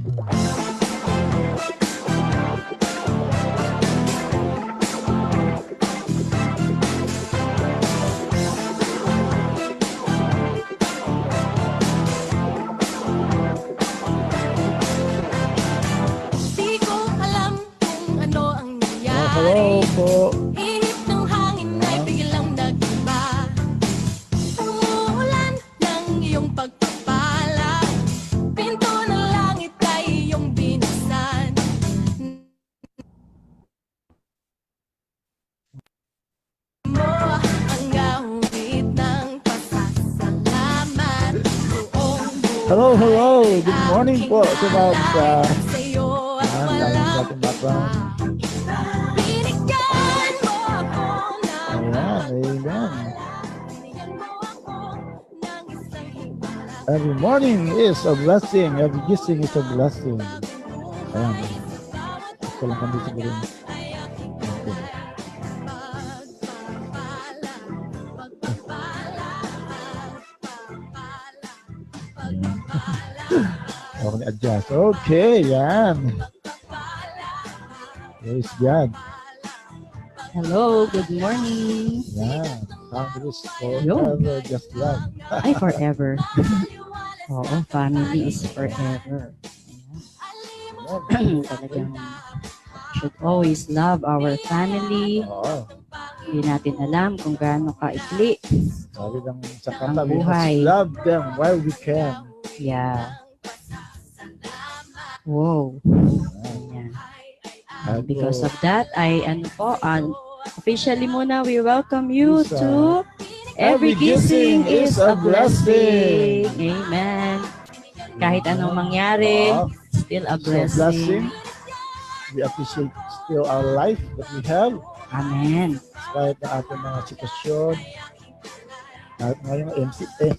Hello po. Init ng hangin ay biglang nag-iba. Umuulan ng iyong pagpapala. Pinto ng langit ay iyong binuksan. Mo ang awit ng pasasalamat. Hello, hello. Good morning po sa mga sa'yo at dami walang natin background. binigyan mo ako ng Ayan. binigyan mo ako ng isang himala. Every morning is a blessing. Every gising is a blessing. Ayan. Ito lang kami siguro. Ako ni-adjust. Okay, yan. Praise God. Hello, good morning. Yan. Family is forever just love. Ay, forever. Oo, family is forever. Ayan. Talagang should always love our family. Oo. Hindi natin alam kung gaano kaikli. Sabi ng sa Ang kanta, we buhay. must love them while we can. Yeah. Wow. Ayan. Because of that, officially muna, we welcome you to Every Gising is a Blessing. Amen. Kahit anong mangyari, still a blessing. We appreciate still our life that we have. Amen. Kahit na ating mga sitwasyon. Kahit ngayon,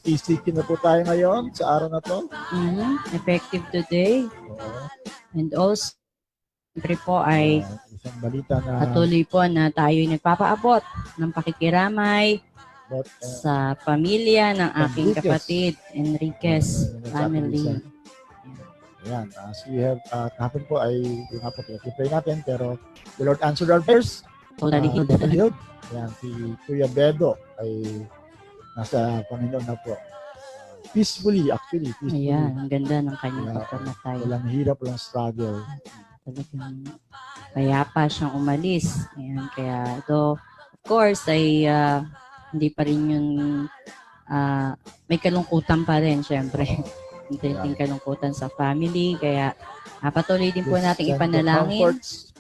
MCQ na po tayo ngayon sa araw na to. Effective today. Oo. And also, siyempre po ay Isang balita na patuloy po na tayo'y nagpapaabot ng pakikiramay about, sa pamilya ng aking Enriquez. kapatid, Enriquez family. Ayan, as we have, kahapon po ay yung nga po, pray natin, pero the Lord answered our prayers. Totally healed. Healed. Ayan, si Kuya Bedo ay nasa Panginoon na po. Peacefully, actually. Peacefully. Ayan, ang ganda ng kanyang Yeah. pagkamatay. Walang hirap, walang struggle. Talagang payapa siyang umalis. Ayan, kaya ito, of course, ay hindi pa rin yung may kalungkutan pa rin, syempre. Hindi kalungkutan sa family. Kaya patuloy din po nating Send the ipanalangin. comforts.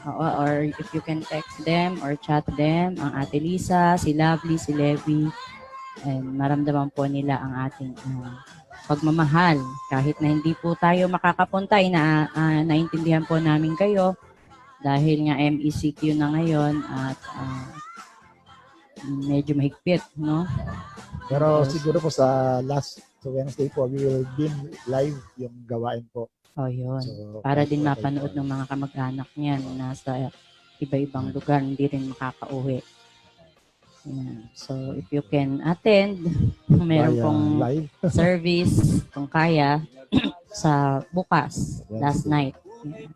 Oo, or if you can text them or chat them, ang Ate Lisa, si Lovely, si Levi, and maramdaman po nila ang ating pagmamahal. Kahit na hindi po tayo makakapunta, naintindihan po namin kayo dahil nga MECQ na ngayon at medyo mahigpit, no? Pero siguro po sa Wednesday po, we will be live yung gawain po. Oh, yun. So, Para din mapanood ng mga kamag-anak niyan na sa iba-ibang lugar, hindi rin makakauwi. Yan. So, if you can attend, meron Via pong live. service, kung kaya, sa bukas, last night. Yan.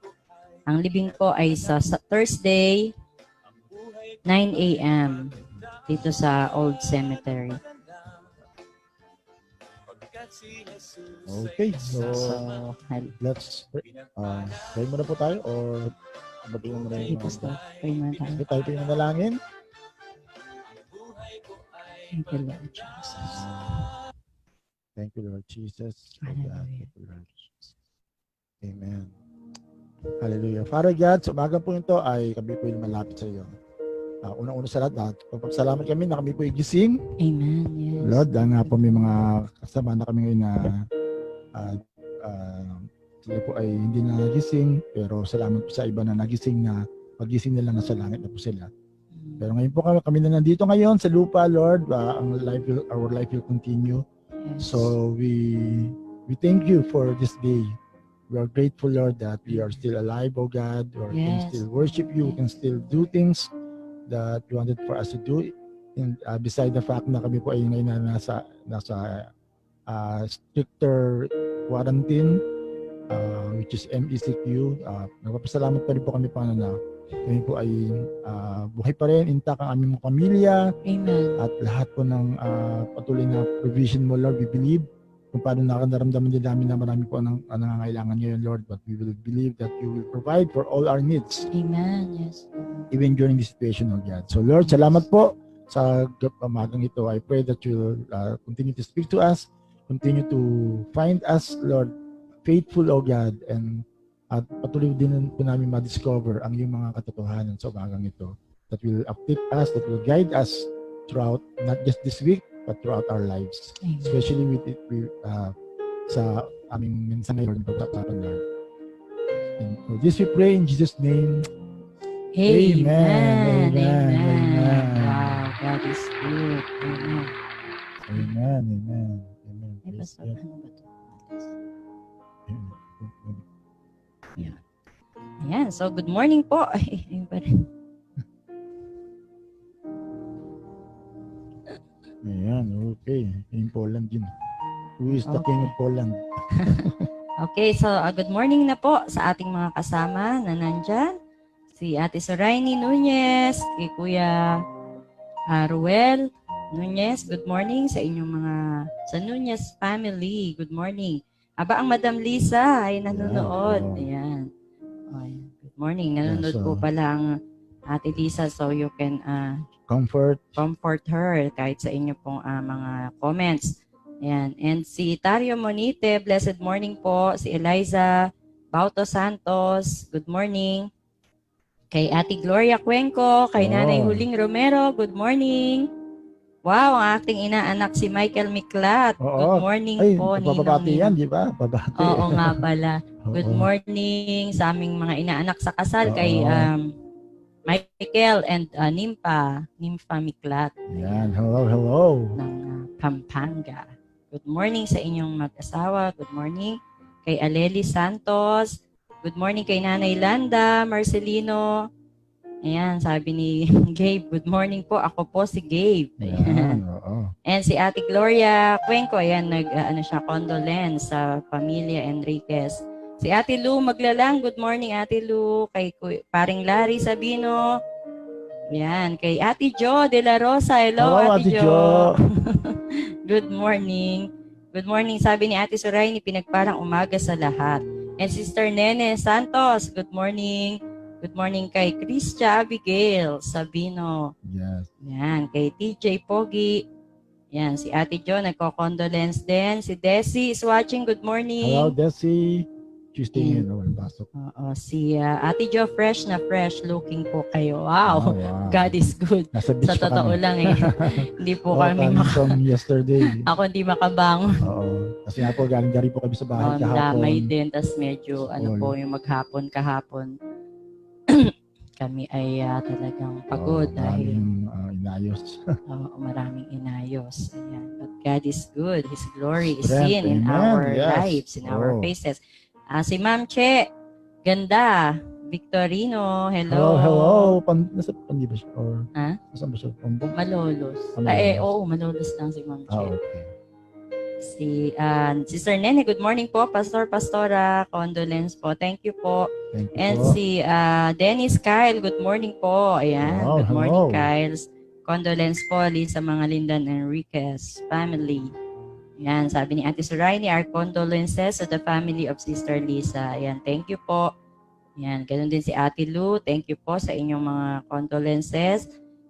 Ang libing po ay sa Thursday, 9 a.m. dito sa Old Cemetery. Okay, so let's pray. Pray muna po tayo or batiin mo na yung Dito sa pray muna tayo. Okay, tayo po yung manalangin. Thank you, Lord Jesus. Thank you, Lord Jesus. Hallelujah. Thank you, Lord Jesus. Amen. Hallelujah. Father God, sa umagang po ito ay kami po yung malapit sa iyo. Unang-una sa lahat, pagpapasalamat kami na kami po yung gising. Amen. Yes. Lord, dahil nga po may mga kasama na kami ngayon na sila po ay hindi na nagising, pero salamat po sa iba na nagising na pagising nila nasa langit na po sila. Pero ngayon po kami na nandito ngayon sa lupa, Lord, our life will continue. Yes. So we thank you for this day. We are grateful, Lord, that we are still alive, oh God. We can Yes. still worship you. We can still do things that you wanted for us to do. And beside the fact na kami po ay ngayon na nasa stricter quarantine, which is MECQ. Nagpapasalamat pa rin po kami paano na kami po ay buhay pa rin, intact ang aming mga pamilya Amen. at lahat po ng patuloy na provision mo, Lord. We believe kung paano nakaramdaman din namin na marami po ang nangangailangan ngayon, Lord, but we will believe that you will provide for all our needs Amen. Yes. even during this situation, oh God. So Lord, salamat po sa umagang ito. I pray that you will continue to speak to us, continue to find us, Lord, faithful, oh God, and at patuloy din po namin ma-discover ang iyong mga katotohanan sa umagang ito that will uplift us, that will guide us throughout, not just this week, but throughout our lives. Amen. Especially with sa aming mensahe, Lord, pagkakapan, Lord. And for this we pray in Jesus' name. Amen. Amen. Amen. Amen. Wow, God is good. Amen. Amen. Amen. Amen. Ay, Yes, pastor, yes. ano ba ito? Amen. Ayan, so good morning po. Ay, ayun pa rin. Ayan, okay. In Poland yun. Who is the Okay. King of Poland? Okay, so good morning na po sa ating mga kasama na nandyan. Si Ate Soraini Nunez, si Kuya Ruel Nunez, good morning sa inyong mga sa Nunez family. Good morning. Aba, ang Madam Lisa ay nanonood. Yeah, Ayan. Oh, ayan. Good morning. Nanonood Yeah, so- po pala ang Ate Lisa, so you can Comfort. comfort her kahit sa inyo pong mga comments. Ayan. And si Tario Monite, blessed morning po. Si Eliza Bauto Santos, good morning. Kay Ate Gloria Cuenco, kay Nanay Oh. Huling Romero, good morning. Wow, ang ating inaanak si Michael Miklat. Oo. Good morning Ay, po, babati yan, Ninong. di ba? Babati. Oo nga pala. Good Oo. morning sa aming mga inaanak sa kasal kay Oo. Michael and Nympha Miklat Yan. Hello, hello. ng Pampanga. Good morning sa inyong mag-asawa. Good morning kay Aleli Santos. Good morning kay Nanay Landa Marcelino. Ayan, sabi ni Gabe, good morning po. Ako po si Gabe. Yan. Ayan. Oo. And si Ate Gloria Cuenco, ayan, condolence sa pamilya Enriquez. Si Ate Lu Maglalang, good morning Ate Lu. Kay Paring Larry Sabino. Ayan, kay Ate Jo de la Rosa. Hello, Ate Jo. Good morning. Good morning, sabi ni Ate Soraini, pinagparang umaga sa lahat. And Sister Nene Santos, good morning. Good morning kay Christia Abigail Sabino. Yes. Yan, kay TJ Pogi. Yan, si Ate Jo, nagko-condolence din. Si Desi is watching, good morning. Hello, Desi. Tuesday Mm. ngayon. Walang pasok. Oo, si Ate Jo, fresh na fresh looking po kayo. Wow, Wow. God is good. Nasa beach Sa pa totoo kami. lang eh. Hindi po Oo, kami coming from yesterday. Ako hindi makabangon. Oo. Kasi nga po, galing po kami sa bahay Ang kahapon. damay din, tas medyo All. po yung maghapon kahapon. Kami ay talagang pagod dahil Maraming inayos. maraming inayos. Ayan. But God is good. His glory is Strength. seen in Amen. our Yes. lives, in our Oh. faces. Si Ma'am Che, ganda. Victorino, Hello, hello. hello. Nasa Pandi ba siya? Or, Ha? Nasaan ba siya? Pambog? Malolos. Malolos. Oo, malolos lang si Ma'am Che. Okay. Si Sister Nene, good morning po. Pastora, condolence po. Thank you po. Thank you And po. si Dennis Kyle, good morning po. Ayan, Wow, good morning hello. Kyles. Condolence po sa mga Lindan Enriquez family. Ayan, sabi ni Ate Soraini, our condolences to the family of Sister Lisa. Ayan, thank you po. Ayan, ganun din si Ate Lu. Thank you po sa inyong mga condolences.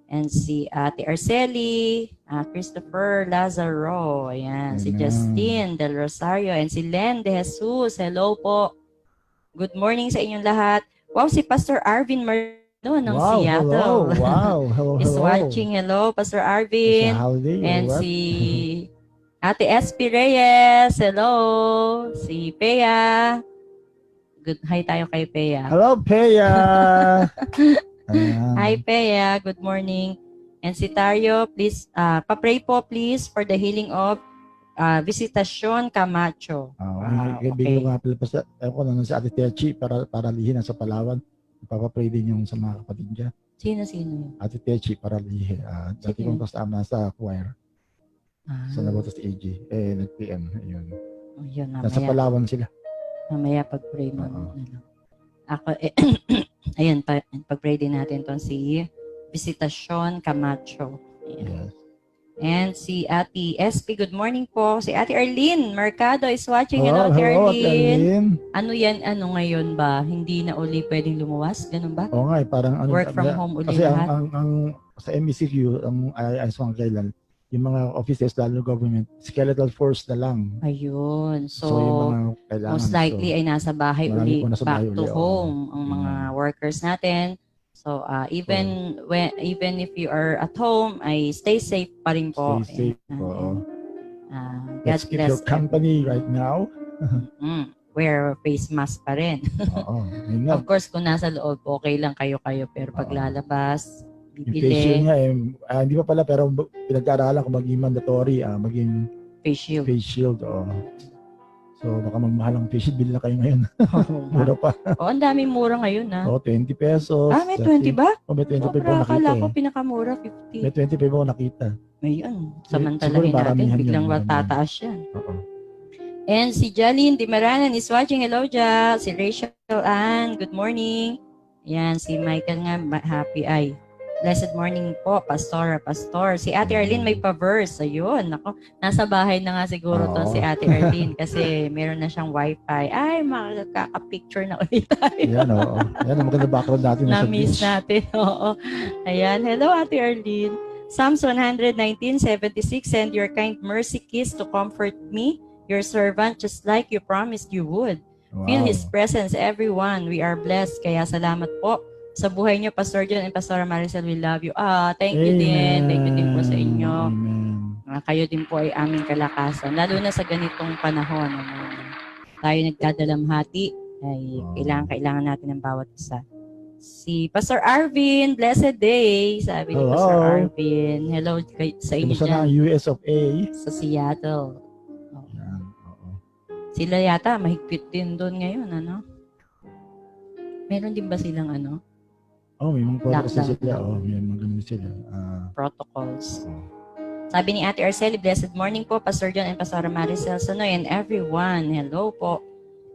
And si Ate Arceli, Christopher Lazaro, ayan, si Amen. Justine Del Rosario, and si Len De Jesus. Hello po. Good morning sa inyong lahat. Wow, si Pastor Arvin Marno ng Wow, Seattle. hello. Wow, hello, is hello. watching. Hello, Pastor It's a Arvin. holiday or And what? si Ate SP Reyes. Hello. Si Pea. Good. Hi tayo kay Pea. Hello, Peya. Ayan. Hi, Pea. Good morning. And si Tario, please, papray po please for the healing of Visitasyon Camacho. Kaibigan ko nga pala pa sa, ako na si Ate Techi para lihin sa Palawan. Ipapapray din yung sa mga kapatid niya. Sino yun? Ate Techi para lihin. Dati Sige. kong kasama sa choir. Sa Ah, Nabotas AG. Nag-PM. Ayun. yun, Nasa mamaya. Palawan sila. Mamaya pag-pray mo. Oo. Ako, ayun, pag-pray din natin itong si Visitasyon Camacho. Ayan. Yes. And si Ate SP, good morning po. Si Ate Arlene Mercado is watching. Hello, Ate Hello, Ate Arlene. Arlene. Ano yan, ano ngayon ba? Hindi na uli pwedeng lumuwas? Ganun ba? Oo nga, parang ano, Work from home uli kasi lahat? ang sa MECQ, ang ayos mga kailan, yung mga offices, lalo government, skeletal force na lang. Ayun. So, yung mga kailangan. Most likely ay nasa bahay marami uli, po nasa back bahay to uli, oo. home ang mga workers natin. So, even if you are at home, ay stay safe pa rin po. Stay safe. And, Oo. God Let's keep bless your company right now. wear face mask pa rin. Oo. Yun nga. Of course, kung nasa loob, okay lang kayo-kayo. Pero pag lalabas, Yung face shield bibili, nga, hindi pa pala, pero pinag-aaralan kung maging mandatory, maging face shield. face shield. Oo. So, baka magmahal ang face shield. Bili na kayo ngayon. Oo, Mura pa. ang daming mura ngayon, ha? Oo, 20 pesos. May 20 ba? May 25 po Sobra, nakita akala ko eh. pinakamura, May 50. 25 po nakita. Ayun, Siguro samantalahin natin, maramihan biglang yun. tataas yan. Oo. And si Jaline Dimaranan is watching. Hello, Ja. Si Rachel Ann, good morning. Yan, si Michael nga, happy ay. Blessed morning po, Pastor. Si Ate Arlene may pa-verse. Ayun, ako, nasa bahay na nga siguro to Oo. si Ate Arlene kasi meron na siyang wifi. Ay, makaka-picture na ulit tayo. Yan, oo. Yan, ang maganda background natin nasa Na-miss beach. natin, oo. Ayan, hello Ate Arlene. Psalms 119:76, send your kind mercy kiss to comfort me, your servant, just like you promised you would. Feel His presence, everyone. We are blessed. Kaya salamat po sa buhay niyo, Pastor John and Pastor Maricel. We love you. Thank you din. Thank you din po sa inyo. Amen. Kayo din po ay aming kalakasan. Lalo na sa ganitong panahon. Tayo nagdadalamhati. Ay kailangan natin ng bawat isa. Si Pastor Arvin, blessed day. Sabi ni Hello. Pastor Arvin. Hello sa inyo Kumusta na ang dyan. US of A? Sa Seattle. Yan, oo. Sila yata, mahigpit din doon ngayon, ano? Meron din ba silang ano? May mga protocols Lockdown. sila. May mga ganun sila. Protocols. Sabi ni Ate Arceli, blessed morning po, Pastor John and Pastor Maricel Sonoy and everyone. Hello po.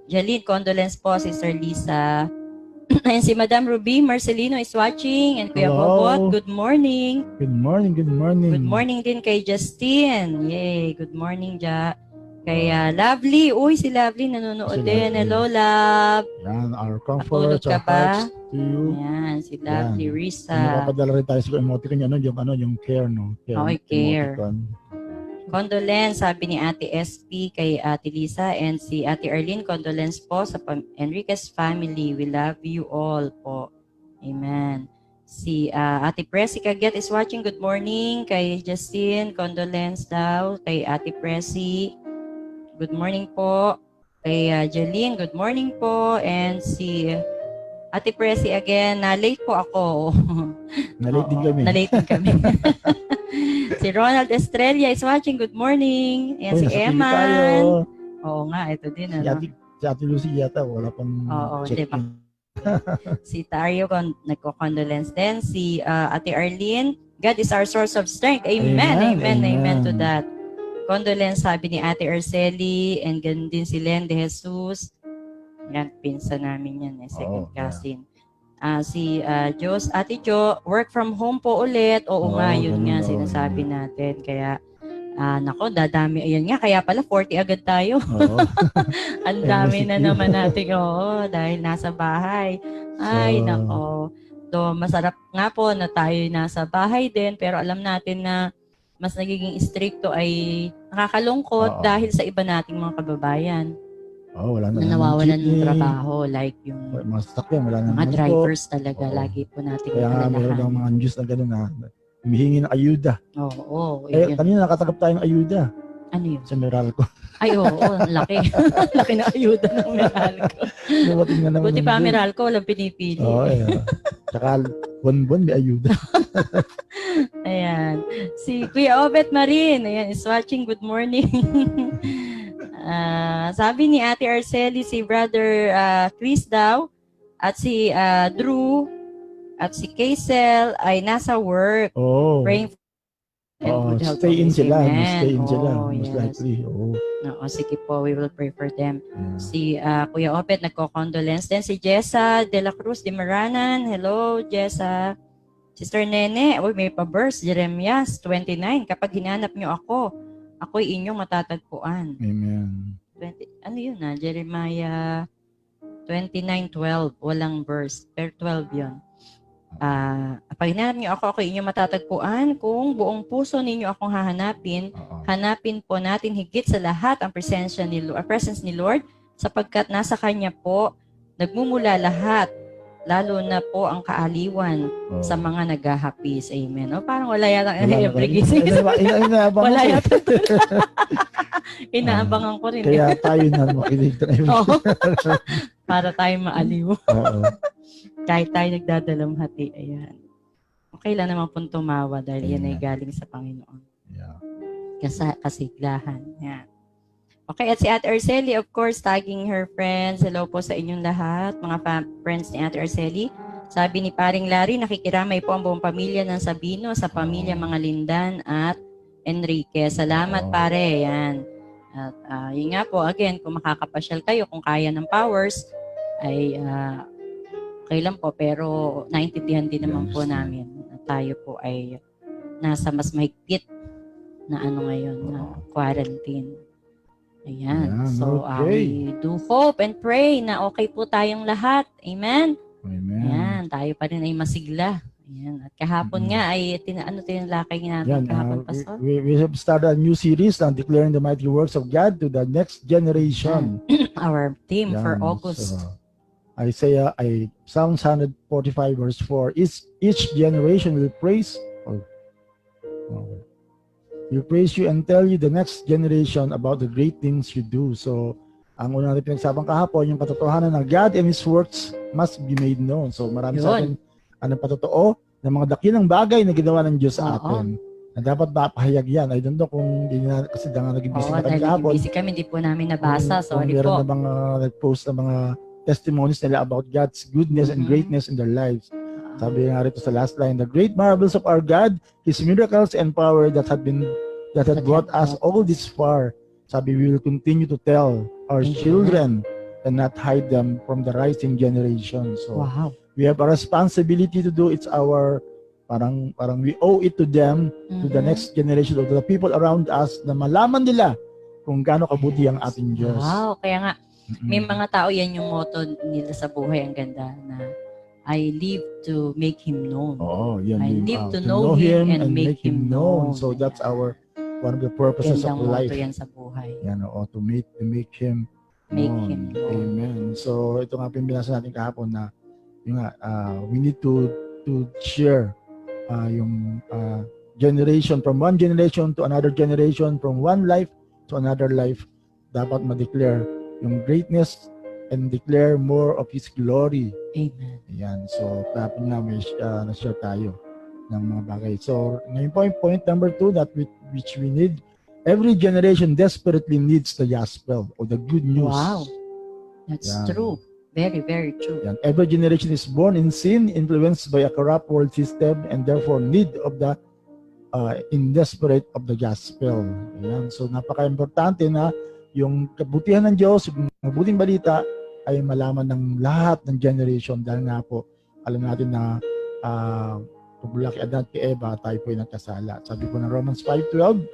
Jalid, condolence po, Sister Lisa. And si Madam Ruby Marcelino is watching. And Kuya Hello. Bobot, good morning. Good morning, good morning. Good morning din kay Justin. Yay, good morning, Ja. Kay Lovely. Uy, si Lovely nanonood Si din. Lovely. Hello, Love. Yan, our Natulog comfort, ka our ba? hearts to you. Ayan, si Lovely Yan. Risa. Napapadala rin tayo sa emoticon yung care, no? Okay, care. Emoticon. Condolence, sabi ni Ate SP kay Ate Lisa and si Ate Arlene, condolence po sa Enriquez family. We love you all po. Amen. Si Ate Presi Kaget is watching. Good morning. Kay Justin, condolence daw. Kay Ate Presi, good morning po. Kay Jeline, good morning po. And si Ate Presi again, na-late po ako. Na-late din kami. Na-late din kami. Si Ronald Estrella is watching. Good morning. Ayan, si Nasa TV Emman. tayo. Oo nga, ito din. Si Ano? Ate Lucy yata, wala pang Oo, check diba? Si Tario, nagko-condolence din. Si Ate Arlene, God is our source of strength. Amen, amen, amen to that. Condolence, sabi ni Ate Arceli, and ganun din si Len de Jesus. Yan, pinsan namin yan, second cousin. Si Ate Jo, work from home po ulit. Oo nga, yun ganun, nga, sinasabi natin. Kaya, nako, dadami. Ayun nga, kaya pala 40 agad tayo. Oo. Ang dami na MCQ. naman natin, oo, dahil nasa bahay. Ay, So, nako. So, masarap nga po na tayo nasa bahay din, pero alam natin na mas nagiging stricto ay nakakalungkot Oo. dahil sa iba nating mga kababayan wala na. na nawawalan ng jeepney, trabaho, like yung Mga sasakyan, wala na. mga naman po. drivers talaga, Oo. lagi po natin Kaya nga, meron alalahanin. ng mga news na gano'n na humihingi ng ayuda. Oo, Eh, yun. kanina nakatanggap tayong ayuda Ano yun? sa Meralco. Ay, oo, ang laki. Laki na ayuda ng Meralco. Dumating na naman. Buti ng pa bill. Meralco, walang pinipili. Oo, Tsaka, buwan-buwan may ayuda. Ayan. Si Kuya Obet Marin, ayan, is watching. Good morning. Sabi ni Ate Arceli, si Brother Chris daw, at si Drew, at si Kaisel ay nasa work. Oo. Praying and Oo, good health stay in always. sila. Amen. Stay in sila. Oh, Most yes. likely. Oo. Oo, sige po, we will pray for them. Yeah. Si Kuya Opet, nagko-condolence din. Si Jessa de la Cruz de Maranan. Hello, Jessa. Sister Nene, may pa-verse, Jeremias 29. Kapag hinanap niyo ako, ako'y inyong matatagpuan. Amen. 20, ano yun Jeremiah 29:12. Walang verse, pero 12 yun. Pag hinanap niyo ako, ako'y inyong matatagpuan. Kung buong puso ninyo akong hahanapin, Oo. hanapin po natin higit sa lahat ang presence ni Lord, sapagkat nasa Kanya po nagmumula lahat, lalo na po ang kaaliwan Oo. sa mga naghahapis. Amen. O, parang wala yata Wala na every kayo. gising. Inaabang Wala ko. yata. Inaabangan ko rin. Kaya tayo na makinig tayo. Oo. Para tayo maaliw. Oo. Kahit tayo nagdadalamhati. Ayan. Okay lang naman pong tumawa dahil yan ay Amen. galing sa Panginoon. Yeah. Kasiglahan. Yan. Okay, at si Ate Arceli, of course, tagging her friends. Hello po sa inyong lahat, mga friends ni Ate Arceli. Sabi ni Paring Larry, nakikiramay po ang buong pamilya ng Sabino sa pamilya mga Lindan at Enrique. Salamat, Oo. pare. Yan. At yun nga po, again, kung makakapasyal kayo, kung kaya ng powers, ay okay lang po. Pero naintindihan din naman po Yes. namin na tayo po ay nasa mas mahigpit na ano ngayon, na quarantine. Ayan. Ayan, So, okay. we do hope and pray na okay po tayong lahat. Amen? Amen. Ayan. Tayo pa rin ay masigla. Ayan. At kahapon nga ay, tinalakay natin Yan, kahapon, Pastor? we have started a new series on declaring the mighty works of God to the next generation. Our theme for Yan, August. so, Psalm 145 verse 4, each generation will praise will praise you and tell you the next generation about the great things you do. So, ang una natin pinagsabang kahapon, yung katotohanan na God and His works must be made known. So, marami sa atin ang patotoo ng mga dakilang bagay na ginawa ng Diyos sa atin. Na dapat mapahayag yan. I don't know kung hindi na, kasi nga naging busy na kami Dahil kahapon. busy kami, hindi po namin nabasa. Kung Sorry meron po. na mga nag-post na mga testimonies nila about God's goodness and greatness in their lives. Sabi nga rito sa last line, the great marvels of our God, His miracles and power that had brought us all this far. Sabi, we will continue to tell our children and not hide them from the rising generation. So, Wow. we have a responsibility to do. It's our, parang we owe it to them, to the next generation, to the people around us, na malaman nila kung gaano kabuti ang ating Diyos. Wow. Kaya nga, may mga tao, yan yung motto nila sa buhay. Ang ganda na, I live to make Him known. Oo, yan. I yung, live to know Him and make Him known. So that's our, one of the purposes of Gandang life. motto yan sa buhay. Yan, to make Him Make known. Him known. Amen. So ito nga pinasa natin kahapon na, yung nga, we need to share yung generation, from one generation to another generation, from one life to another life. Dapat ma-declare yung greatness and declare more of His glory. Amen. Ayan. So, kahapon nga may na-share tayo ng mga bagay. So, ngayon po yung point number 2 that which we need. Every generation desperately needs the gospel or the good news. Wow. That's true. Very, very true. Yan. Every generation is born in sin, influenced by a corrupt world system, and therefore need of the in desperate of the gospel. Ayan. So, napaka-importante na yung kabutihan ng Diyos, yung mabuting balita, ay malaman ng lahat ng generation. Dahil nga po, alam natin na mula kay Adan at kay Eva, tayo po ay nagkasala. Sabi po ng Romans 5:12,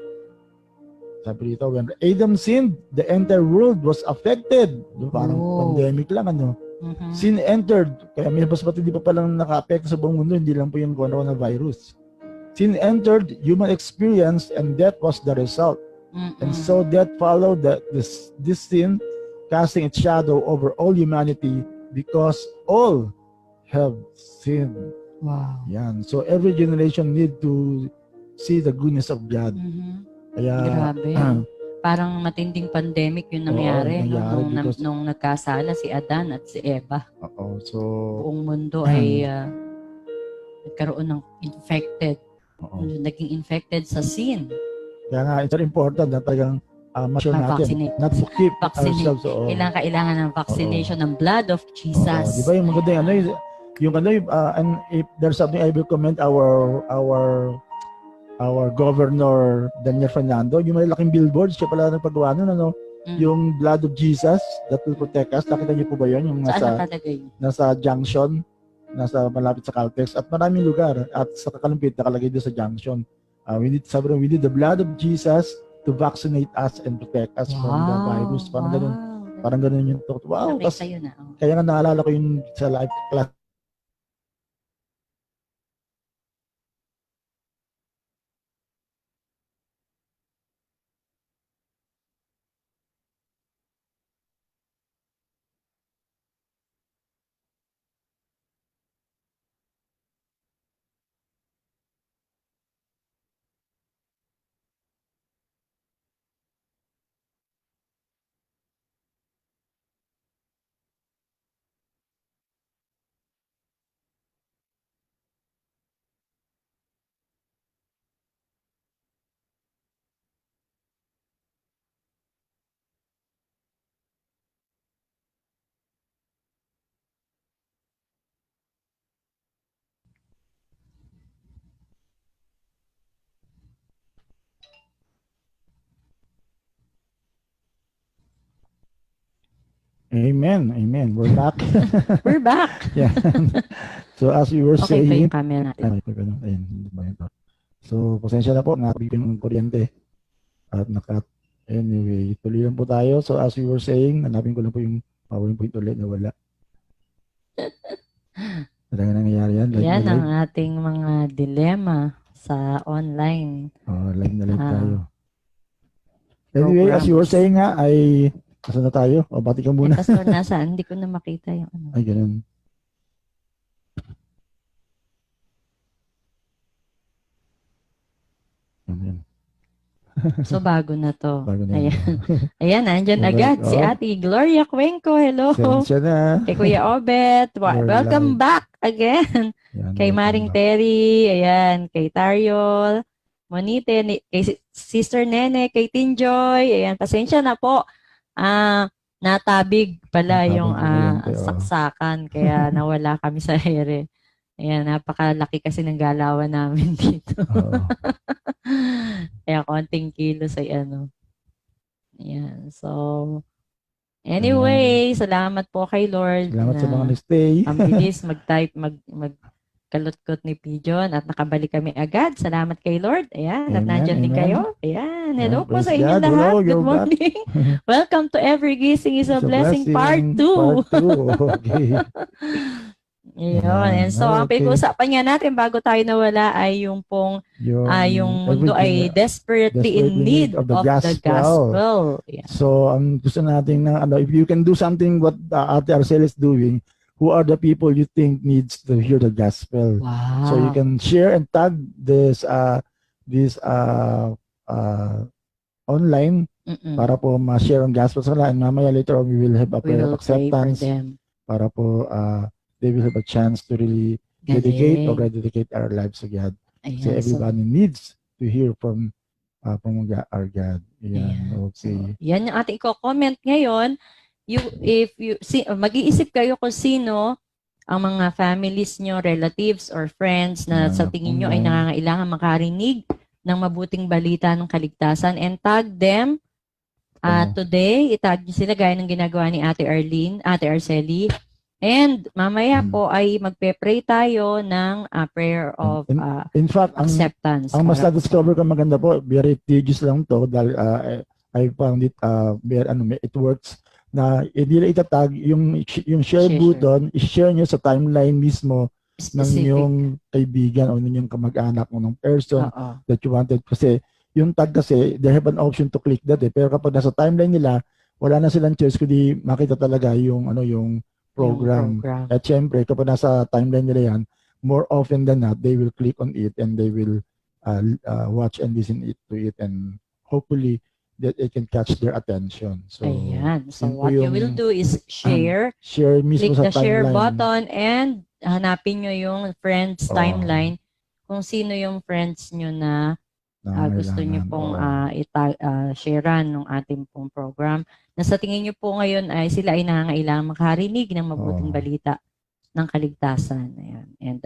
sabi dito, when Adam sinned, the entire world was affected. Parang pandemic lang, ano? Sin entered. Kaya may mas hindi pa palang naka-apekto sa buong mundo, hindi lang po yung coronavirus. Sin entered human experience and death was the result. And so death followed this sin, casting its shadow over all humanity because all have sinned. Wow. Yan. So every generation need to see the goodness of God. Kaya, grabe. Parang matinding pandemic yung nangyari, nung nagkasala si Adan at si Eva. Oo. So, buong mundo ay nagkaroon ng infected. Naging infected sa sin. Kaya nga, it's very important na talagang ma-sure natin. Not to keep ourselves. Kailangan ng vaccination ng blood of Jesus. Di ba yung maganda yung and if there's something I will comment our our Governor Daniel Fernando, yung malalaking billboards, siya pala nagpagawa nun, ano, yung Blood of Jesus that will protect us. Nakita niyo po ba yun? Yung Saan nasa, nakalagay? nasa junction, nasa malapit sa Caltex, at maraming lugar. At sa Kalumpit, nakalagay doon sa junction. Sabi rin, we need the blood of Jesus to vaccinate us and protect us from the virus. Parang ganun. Parang ganun yung thought. Wow. Nakita yun na. Kaya nga naalala ko yung sa live class. Amen. Amen. We're back. We're back. Yeah. So as we were Okay pa saying, yung camera natin. ayun, hindi ba ito? So pasensya na po, nakabip yung kuryente. At anyway, tuloy lang po tayo. So as we were saying, hanapin ko lang po yung PowerPoint ulit na wala. Talaga nangyayari yan. Yan na ang ating mga dilema sa online. live na live tayo. Anyway, as you were saying nga, ay Asa na tayo? O, bati ka muna. Pastor, nasaan? Hindi ko na makita yung ano. Ay, ganun. Yan. So, bago na to. Bago na Ayan. yan. Ayan, nandyan Alright, agad si Ate Gloria Cuenco. Hello. Sensya na. Kay Kuya Obet. We're Welcome live. back again. Yan, Kay welcome Maring back. Terry. Ayan. Kay Tariol. Monite. Kay Sister Nene. Kay Tinjoy. Ayan. Pasensya na po. Natabig pala Natabig yung yung kuryente, oo. saksakan. Kaya nawala kami sa ere. Ayan. Napakalaki kasi ng galawan namin dito. Oo. Kaya konting kilos ay ano. Ayan. So, anyway, salamat po kay Lord. Salamat sa na mga nag-stay. ang bilis mag-type, magkalutkot ni Pigeon at nakabalik kami agad. Salamat kay Lord. Ayan. At Amen, nandyan din amen. kayo. Ayan. Hello Ayan, po sa praise inyo God. lahat. Hello, Good you're back. morning. Welcome to Every Gising is a It's Blessing Part 2. Part 2. Okay. Ayun. Ayan. And so, ang Okay. pinag-uusapan nga natin bago tayo nawala ay yung pong yung mundo ay everything, desperately in need of the gospel. Yeah. So, ang gusto natin na, if you can do something what Ate Arcel is doing, who are the people you think needs to hear the gospel? Wow. So, you can share and tag this online para po ma-share ang gospel sa kanila. And mamaya later on, we will have a We prayer will of pray for acceptance them. para po they will have a chance to really dedicate or rededicate our lives to God. Ayan, So everybody needs to hear from our God. Ayan. Okay. So, yan yung ating i-comment ngayon. Mag-iisip kayo kung sino ang mga families nyo, relatives, or friends na sa tingin nyo ay nangangailangan makarinig ng mabuting balita ng kaligtasan, and tag them today. Itag nyo sila gaya ng ginagawa ni Ate Arlene, Ate Arceli. And mamaya po ay magpe-pray tayo ng prayer of In fact, acceptance. ang mas na-discover ko maganda po, very tedious lang to dahil I found it it works na hindi na itatag yung share button, i-share nyo sa timeline mismo ng inyong kaibigan o ng inyong kamag-anak o ng person that you wanted. Kasi yung tag kasi, they have an option to click that Pero kapag nasa timeline nila, wala na silang choice kundi makita talaga yung program. At syempre, kapag nasa timeline nila yan, more often than not, they will click on it and they will watch and listen to it and hopefully that it can catch their attention. So, ayan. So, yun po what you yung, will do is share. Share mismo Click sa the share timeline. button and hanapin nyo yung friends timeline kung sino yung friends nyo na gusto nyo pong sharean ng ating pong program. Na sa tingin nyo po ngayon ay sila ay nangangailangan makarinig ng mabuting balita ng kaligtasan. Ayan. And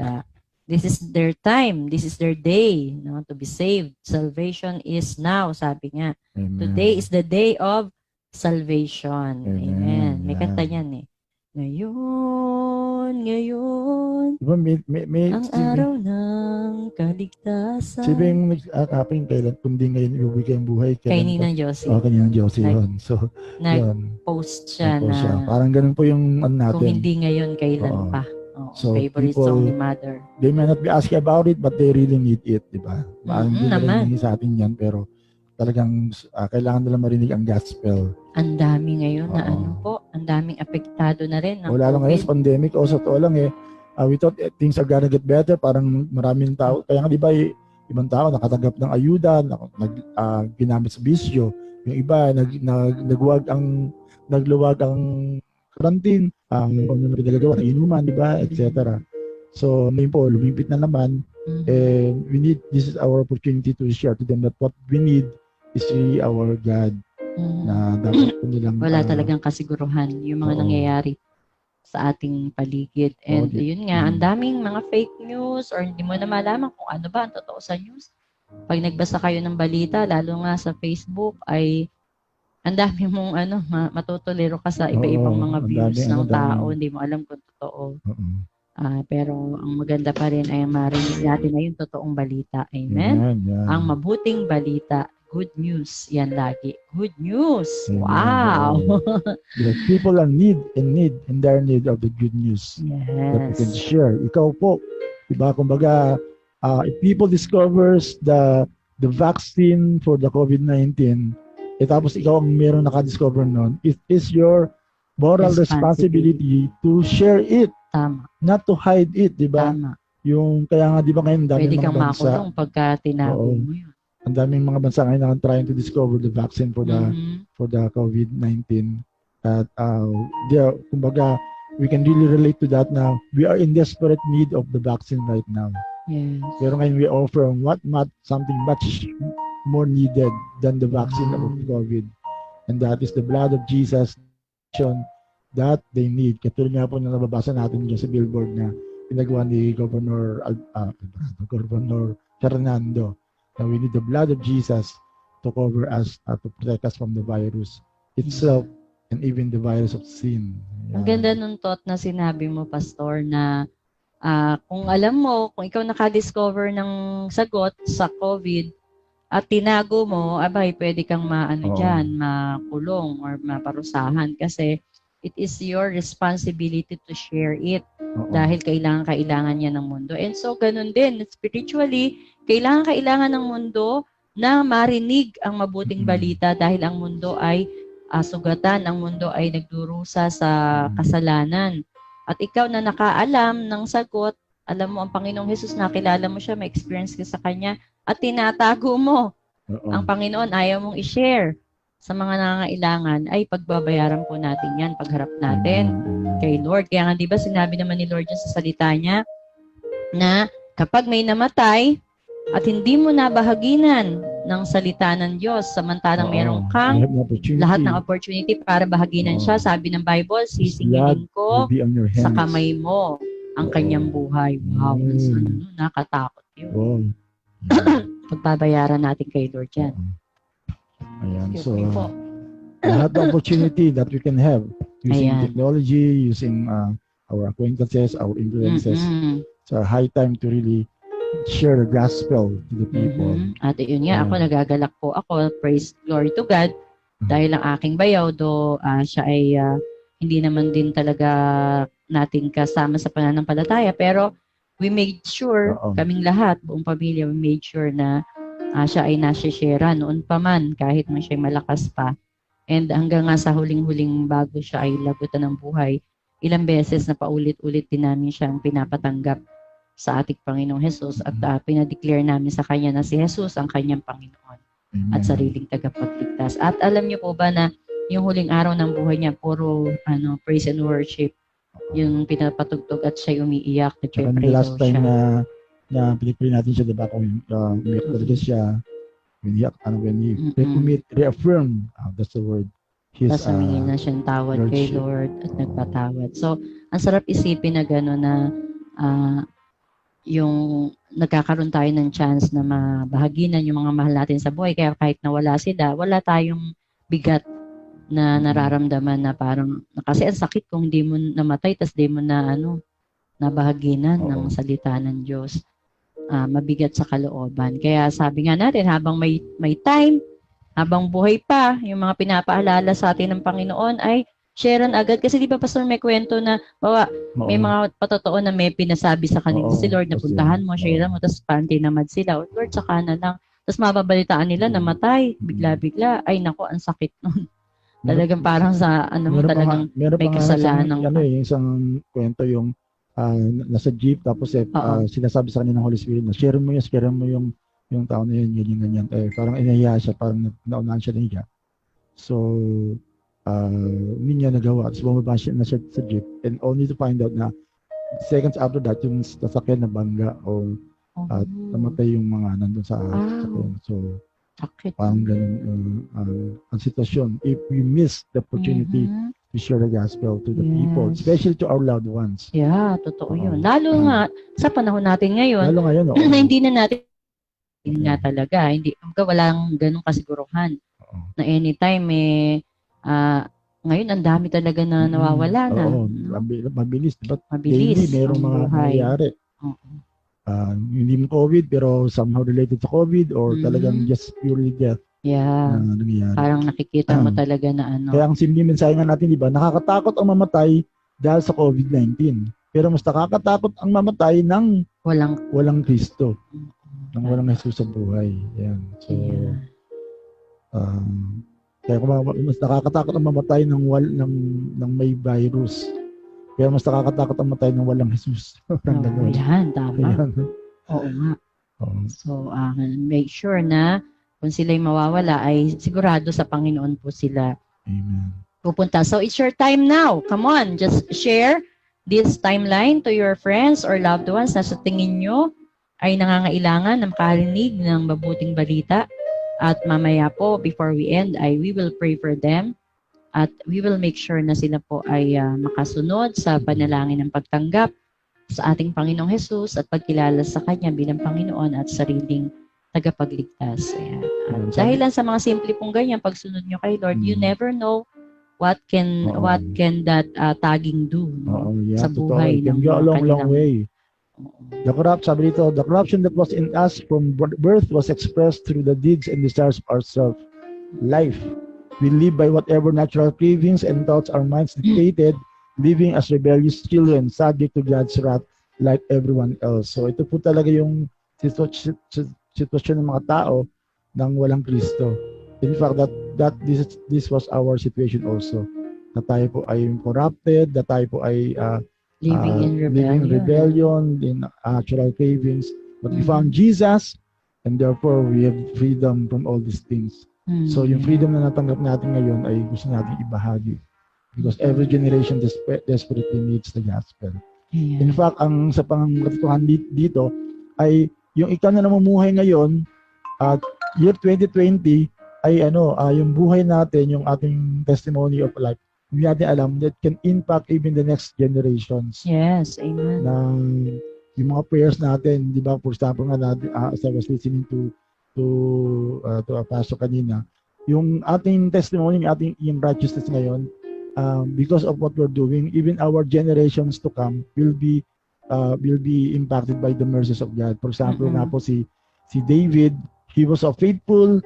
This is their time. This is their day, no, to be saved. Salvation is now, sabi nga. Amen. Today is the day of salvation. Amen. May Yan. kanta niyan eh. Ngayon, Diba, may ang araw ng kaligtasan. si Beng nag-akapin kailan, kundi ngayon ibibigay ang buhay. Kay kailan Ninang Josie. pa- kanina ng Diyos Nag- yun. So, yun. Nag-post siya Opo na siya. Parang ganun po yung ano kung natin. hindi ngayon, kailan Oo. pa. Oh, So, favorite people- song ni Mother. They may not be asking about it, but they really need it, di ba? Parang hindi naman. narinig sa atin yan, pero talagang kailangan nila marinig ang gospel. Ang dami ngayon na Oo. ano po, ang daming apektado na rin ng Wala lang ngayon COVID. sa pandemic, o sa totoo lang we thought things are gonna get better, parang maraming tao, kaya nga di ba, ibang tao nakatanggap ng ayuda, ginamit sa bisyo, yung iba nagluwag ang quarantine, ano na nagagawa ng inuman, di ba, etc. So, ngayon po, lumipit na naman, Mhm. this is our opportunity to share to them that what we need is really our God, Mhm. na dapat po nilang Wala talagang kasiguruhan yung mga oo. nangyayari sa ating paligid. And yun nga, ang daming mga fake news or hindi mo na malaman kung ano ba ang totoo sa news. Pag nagbasa kayo ng balita, lalo nga sa Facebook, ay ang dami mong matutuliro ka sa iba-ibang Oo, mga ang views dami, ng ang dami. tao. Hindi mo alam kung totoo. Oo. Pero ang maganda pa rin ay marinig natin na yung totoong balita. Amen? Amen, yan. Ang mabuting balita, good news, yan lagi. Good news! Amen. Wow! Because people are in their need of the good news that we can Yes. share. Ikaw po, diba, kumbaga, if people discovers the vaccine for the COVID-19, tapos ikaw ang meron nakadiscover nun, it is your moral responsibility to share it, Tama. not to hide it, diba? Tama. Yung, kaya nga, diba ngayon, Pwede daming kang mga bansa, makulong pagka tinago Oo. mo yun. ang daming mga bansa ngayon na trying to discover the vaccine for the Mhm. for the COVID-19. At kumbaga, we can really relate to that now. We are in desperate need of the vaccine right now. Yes. Pero ngayon we offer something much more needed than the vaccine of COVID. And that is the blood of Jesus that they need. Katulad nga po na nababasa natin dyan sa billboard na pinagawa ni Governor Fernando, na we need the blood of Jesus to cover us, to protect us from the virus itself and even the virus of sin. Ang ganda nung thought na sinabi mo, Pastor, na kung alam mo, kung ikaw nakadiscover ng sagot sa COVID at tinago mo, abay, pwede kang Oo. dyan, makulong or maparusahan kasi it is your responsibility to share it Oo. dahil kailangan niya ng mundo. And so, ganun din, spiritually, kailangan ng mundo na marinig ang mabuting balita dahil ang mundo ay sugatan, ang mundo ay nagdurusa sa kasalanan. At ikaw na nakaalam ng sagot, alam mo ang Panginoong Hesus, nakilala mo siya, may experience ka sa Kanya, at tinatago mo. Oo. Ang Panginoon ayaw mong i-share sa mga nangangailangan, ay pagbabayaran po natin yan, pagharap natin kay Lord. Kaya nga, di ba, sinabi naman ni Lord dyan sa salita niya, na kapag may namatay, at hindi mo nabahaginan ng salita ng Diyos, samantalang meron kang lahat ng opportunity para bahaginan Oo. siya. Sabi ng Bible, His sisingilin ko will be on your hands. sa kamay mo ang kanyang buhay. Wow, nakatakot yun. Oo. Pagbabayaran natin kay Lord yan. Ayan, Excuse so me po. lahat ng opportunity that we can have using Ayan. technology, using our acquaintances, our influences. Mm-mm. It's a high time to really share the gospel to the people. Mhm. At yun nga, ako nagagalak po ako, praise glory to God, dahil ang aking bayaw, siya ay hindi naman din talaga natin kasama sa pananampalataya, pero we made sure, Oo. kaming lahat, buong pamilya, we made sure na siya ay nasi-share noon pa man, kahit man siya malakas pa. And hanggang nga sa huling-huling bago siya ay lagutan ng buhay, ilang beses na paulit-ulit din namin siyang pinapatanggap sa ating Panginoong Hesus at pinadeclare namin sa Kanya na si Hesus ang Kanyang Panginoon Amen. at sariling tagapagligtas. At alam niyo po ba na yung huling araw ng buhay niya, puro praise and worship, yung pinapatugtog at siya umiiyak, Saka nagpe-pray the last daw time siya. na pinipray natin siya, diba, kung umiyak talaga siya, when he reaffirm, that's the word, Tapos humingi na siyang tawad kay Lordship. Lord at nagpatawad. So, ang sarap isipin na gano'n na yung nagkakaroon tayo ng chance na mabahaginan yung mga mahal natin sa buhay. Kaya kahit nawala sila, wala tayong bigat na nararamdaman na parang, kasi ang sakit kung hindi mo namatay, tas di mo na nabahaginan ng salita ng Diyos. Mabigat sa kalooban. Kaya sabi nga natin, habang may time, habang buhay pa, yung mga pinapaalala sa atin ng Panginoon ay sharean agad. Kasi di ba, Pastor, may kwento na, may mga patotoo na may pinasabi sa kanila si Lord na puntahan mo, sharean mo, tapos parang tinamad sila. Lord, saka na lang. Tapos mababalitaan nila, namatay, bigla-bigla. Ay, nako, ang sakit nun. Talagang parang sa, talagang may kasalanan. Yung isang kwento yung nasa jeep, tapos sinasabi sa kanya ng Holy Spirit na share mo yung tao na yun, ganyan. Parang inahiya siya, parang naunahan siya na hiya. So, hindi niya nagawa. Tapos bumaba siya na siya sa jeep, and only to find out na seconds after that, yung sasakyan na bangga o namatay yung mga nandun sa sasakyan. So, sakit. Parang ganun ang sitwasyon. If we miss the opportunity to share the gospel to the people, especially to our loved ones. Yeah, totoo yun. Lalo nga sa panahon natin ngayon, na hindi na natin nga talaga. Hindi, walang ganun kasiguruhan na anytime ngayon ang dami talaga na nawawala na. Mabilis. Diba? Mabilis. Daily, merong mga nangyayari. Hindi mo COVID, pero somehow related to COVID or talagang just purely death. Yeah. Na nangyayari. Parang nakikita mo talaga na Kaya ang simple mensahe nga natin, di ba? Nakakatakot ang mamatay dahil sa COVID-19. Pero mas nakakatakot ang mamatay ng walang Kristo. Ng walang Jesus sa buhay. Yan. So, kaya mas nakakatakot ang mamatay ng may virus. Kaya mas nakakatakot ang mamatay ng walang Jesus. Yan, tama. Oo nga. So, make sure na kung sila'y mawawala ay sigurado sa Panginoon po sila pupunta. So, it's your time now. Come on, just share this timeline to your friends or loved ones na sa tingin nyo ay nangangailangan ng makarinig ng mabuting balita. At mamaya po, before we end, we will pray for them. At we will make sure na sila po ay makasunod sa panalangin ng pagtanggap sa ating Panginoong Jesus at pagkilala sa Kanya bilang Panginoon at sariling tagapagligtas. Ayan. Dahil lang sa mga simple pong ganyan, pagsunod nyo kay Lord, you never know what can that tagging do sa buhay ng long way. The corruption that was in us from birth was expressed through the deeds and desires of our self-life. We live by whatever natural cravings and thoughts our minds dictated, living as rebellious children, subject to God's wrath like everyone else. So ito po talaga yung sitwasyon ng mga tao nang walang Kristo. In fact, this was our situation also. Na tayo po ay corrupted, na tayo po ay living in rebellion, in natural cravings. But we found Jesus, and therefore we have freedom from all these things. So yung freedom na natanggap natin ngayon ay gusto natin ibahagi. Because every generation desperately needs the gospel. In fact, ang sa pangkatotohanan dito ay yung ikaw na namumuhay ngayon at year 2020 ay yung buhay natin, yung ating testimony of life, hindi natin alam that can impact even the next generations. Yes, amen. Na yung mga prayers natin, di ba, for example nga natin, as I was listening to a pastor kanina, yung ating testimony, yung righteousness ngayon, because of what we're doing, even our generations to come will be impacted by the mercies of God. For example, nga po si David, he was a faithful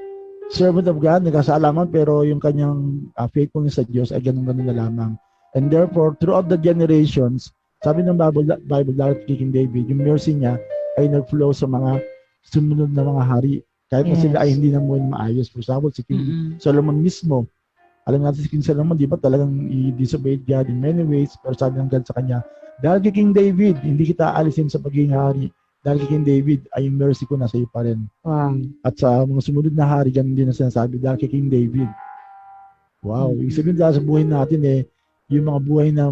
servant of God, nagkasalaman, pero yung kanyang faithfulness sa Diyos ay ganun-ganun na lamang. And therefore, throughout the generations, sabi ng Bible, dahil kay King David, yung mercy niya ay nag-flow sa mga sumunod na mga hari. Kahit na sila ay hindi naman maayos. For example, si King Solomon mismo, alam natin si King Solomon, di ba talagang i-disobeyed God in many ways, pero sabi ng God sa kanya, dahil kay King David, hindi kita alisin sa pagiging hari. Dahil kay King David, ay yung mercy ko nasa iyo pa rin. Wow. At sa mga sumunod na hari, ganun din ang sinasabi, dahil kay King David. Wow. Ibig sabihin dahil sa buhay natin yung mga buhay na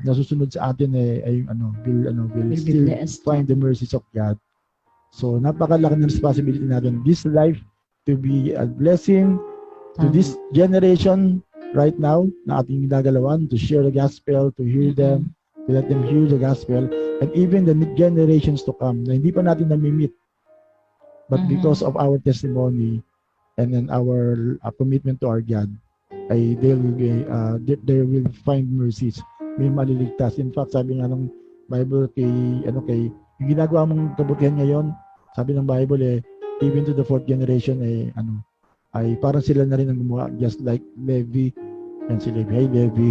nasusunod sa atin will still find the mercies of God. So, napakalaki ng responsibility natin this life to be a blessing to this generation right now na ating ginagalawan, to share the gospel, to hear them, to let them hear the gospel, and even the generations to come na hindi pa natin nami-meet. But because of our testimony and then our commitment to our God, ay they will find mercies. May maliligtas. In fact, sabi nga ng Bible kay yung ginagawa mong kabutihan ngayon, sabi ng Bible even to the fourth generation ay parang sila na rin ang gumawa, just like Levi. And si Levi, hey Levi,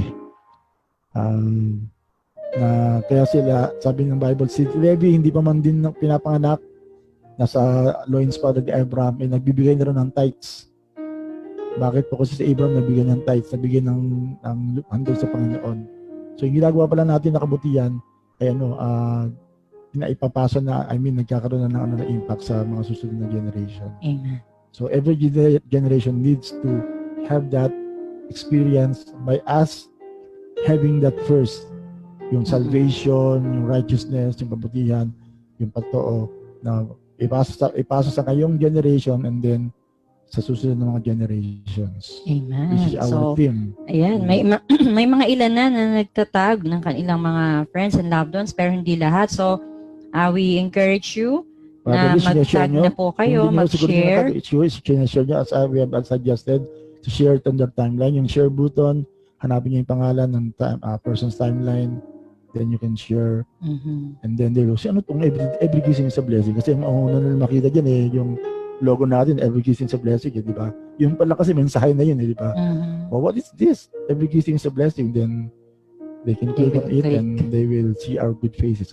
na kaya sila, sabi ng Bible, si Levi hindi pa man din pinapanganak, nasa loins pa ni Abraham, nagbibigay na rin ng tithes. Bakit po? Kasi si Abraham nabigyan ng tithes, nabigyan ng handog sa Panginoon. So yung ginagawa pala natin na kabutihan ay ipapasa na, nagkakaroon na ng impact sa mga susunod na generation. Amen. So every generation needs to have that experience by us having that first, yung salvation, yung righteousness, yung kabutihan, yung pagtoo na ipasa sa kayong generation and then sa susunod ng mga generations. Amen. This is our theme. Ayan, may mga ilan na nagtatag ng kanilang mga friends and loved ones pero hindi lahat. So, we encourage you na mag-tag na po kayo, mag-share. Share nyo as we have suggested to share it on their timeline. Yung share button, hanapin nyo yung pangalan ng person's timeline. Then you can share. And then they will say, ano itong every gising is a blessing? Kasi ang una na makita dyan yung logo natin, every gising is a blessing, di ba? Yung pala kasi mensahe na yun, di ba? Well, what is this? Every gising is a blessing. Then they can click on it and they will see our good faces.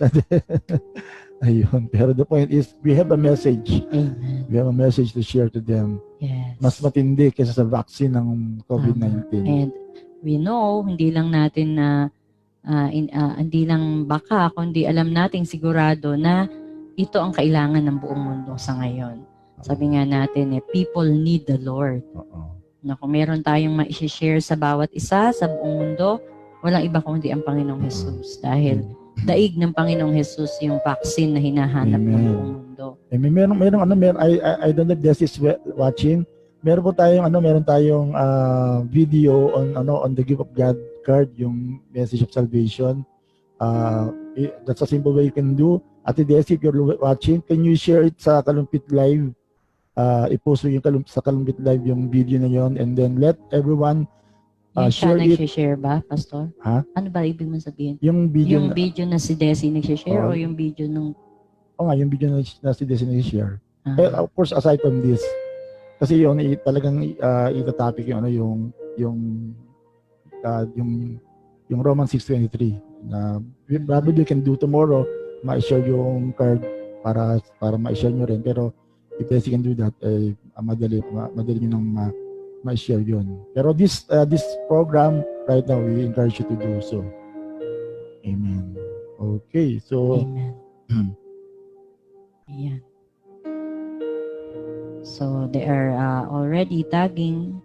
Ayun. Pero the point is, we have a message. Amen. We have a message to share to them. Yes. Mas matindi kaysa sa vaccine ng COVID-19. And we know, hindi lang natin na hindi lang baka, kundi alam nating sigurado na ito ang kailangan ng buong mundo sa ngayon. Sabi nga natin, people need the Lord. Na kung meron tayong ma-share sa bawat isa, sa buong mundo, walang iba kundi ang Panginoong Jesus. Dahil daig ng Panginoong Jesus yung vaccine na hinahanap ng buong mundo. I don't know if this is watching. Meron po tayong video on the Gift of God card, yung message of salvation. That's a simple way you can do. Ate Desi, if you're watching, can you share it sa Kalumpit Live? I-post yung sa Kalumpit Live yung video na yon, and then let everyone share it. Nag-share ba, Pastor? Ha? Ano ba ibig mong sabihin? Yung video na si Desi nag-share o yung video nung... yung video na si Desi nag-share. Of course, aside from this, kasi yun, talagang ita-topic yung Romans 6:23 na probably can do tomorrow, ma-share yung card para ma-share nyo rin. Pero if you can do that, madali nyo nang ma-share yun. Pero this program right now, we encourage you to do so. Amen. Okay, so Amen. Ayan. So they are already tagging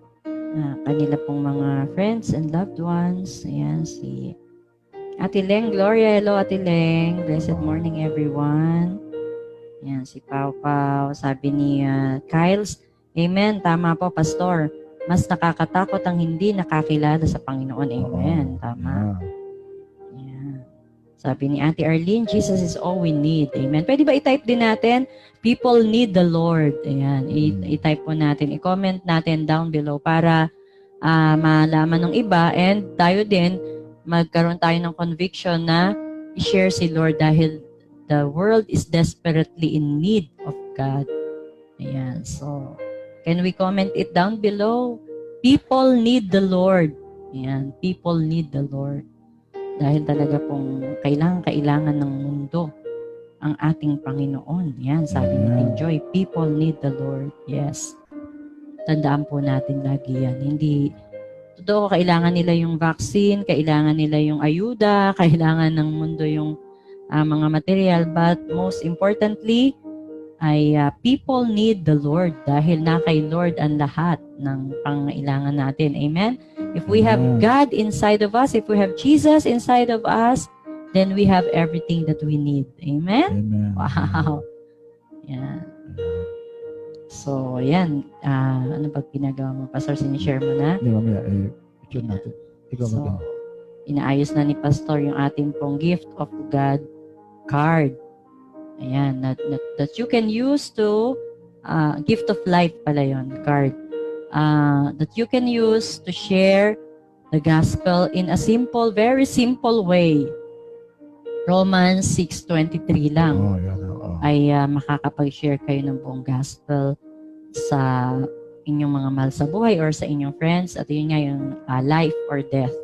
kanila pong mga friends and loved ones. Ayan, si Ate Leng Gloria. Hello, Ate Leng. Blessed morning, everyone. Ayan, si Pau Pau. Sabi ni Kyles, Amen. Tama po, Pastor. Mas nakakatakot ang hindi nakakilala sa Panginoon. Amen. Tama. Ayan. Sabi ni Ate Arlene, Jesus is all we need. Amen. Pwede ba i-type din natin? People need the Lord. Ayan. I-type po natin. I-comment natin down below para malaman ng iba and tayo din magkaroon tayo ng conviction na i-share si Lord dahil the world is desperately in need of God. Ayan. So, can we comment it down below? People need the Lord. Ayan. People need the Lord. Dahil talaga pong kailangan ng mundo ang ating Panginoon. Yan, sabi ni King Joy, people need the Lord. Yes. Tandaan po natin lagi yan. Hindi, totoo, kailangan nila yung vaccine, kailangan nila yung ayuda, kailangan ng mundo yung mga material, but most importantly, ay people need the Lord dahil na kay Lord ang lahat ng pangailangan natin. Amen? If we have God inside of us, if we have Jesus inside of us, then we have everything that we need. Amen? Amen. Wow. Yan. So, yan. Ano ba ginagawa mo, Pastor? Sinishare mo na? Hindi, mamaya. Picture natin. Ikaw So, maganda. inaayos na ni Pastor yung ating pong gift of God card. Ayan, that you can use to, gift of life pala yun, card. That you can use to share the gospel in a simple, very simple way. Romans 6:23 lang Oh, yan. Oh. ay makakapag-share kayo ng buong gospel sa inyong mga mahal sa buhay or sa inyong friends. At yun nga yung life or death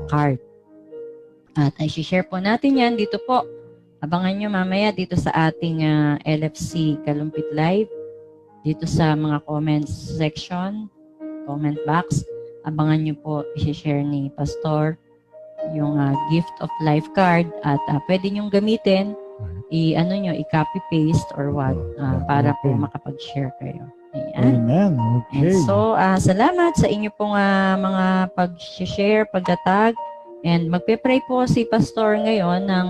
card. At i-share po natin yan dito po. Abangan nyo mamaya dito sa ating LFC Kalumpit Live. Dito sa mga comments section, comment box. Abangan nyo po i-share ni Pastor yung gift of life card at pwede nyong gamitin i-copy paste or what para po makapag-share kayo. Ayan. Amen. Okay. And so, salamat sa inyo pong mga pag-share, pagtatag. And magpe-pray po si Pastor ngayon ng